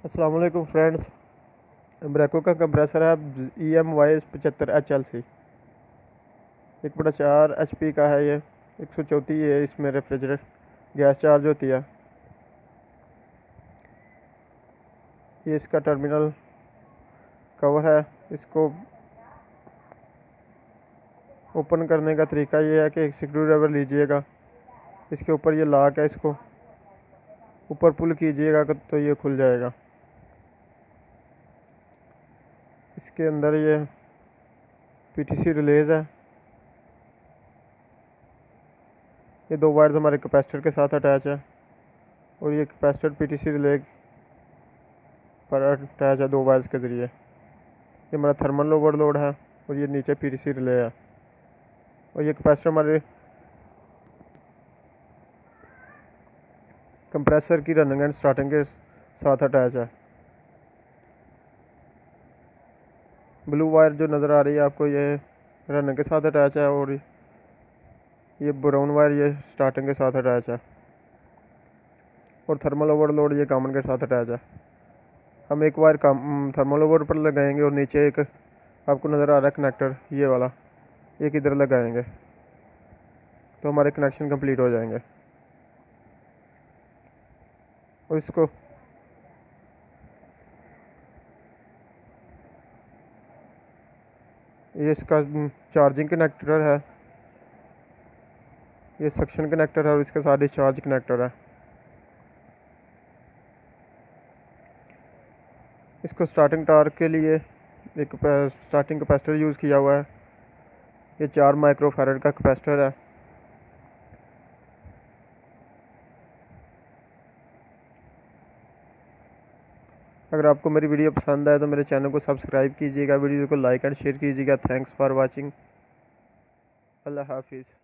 अस्सलाम वालेकुम फ्रेंड्स। ब्रेको का कंप्रेसर है EM-Y75HLC 1/4 HP का है। ये 134 है। इसमें रेफ्रिजरेटर गैस चार्ज होती है। ये इसका टर्मिनल कवर है। इसको ओपन करने का तरीका ये है कि एक स्क्रू ड्राइवर लीजिएगा, इसके ऊपर ये लॉक है, इसको ऊपर पुल कीजिएगा तो ये खुल जाएगा। इसके अंदर ये PTC रिलेज है। ये 2 वायर्स हमारे कैपेसिटर के साथ अटैच है और ये कैपेसिटर PTC रिले पर अटैच है 2 वायर्स के ज़रिए। ये हमारा थर्मल ओवरलोड है और ये नीचे PTC रिले है और ये कैपेसिटर हमारे कंप्रेसर की रनिंग एंड स्टार्टिंग के साथ अटैच है। ब्लू वायर जो नज़र आ रही है आपको, ये रनिंग के साथ अटैच है और ये ब्राउन वायर ये स्टार्टिंग के साथ अटैच है और थर्मल ओवरलोड ये कॉमन के साथ अटैच है। हम एक वायर थर्मल ओवर पर लगाएंगे और नीचे एक आपको नज़र आ रहा है कनेक्टर, ये वाला एक इधर लगाएंगे तो हमारे कनेक्शन कंप्लीट हो जाएंगे। और इसको ये इसका चार्जिंग कनेक्टर है, ये सक्शन कनेक्टर है और इसके साथ डिस्चार्ज कनेक्टर है। इसको स्टार्टिंग टार्क के लिए एक स्टार्टिंग कैपेसिटर यूज़ किया हुआ है। ये 4 माइक्रोफैरड का कैपेसिटर है। अगर आपको मेरी वीडियो पसंद आए तो मेरे चैनल को सब्सक्राइब कीजिएगा, वीडियो को लाइक एंड शेयर कीजिएगा। Thanks for watching. अल्लाह हाफिज़।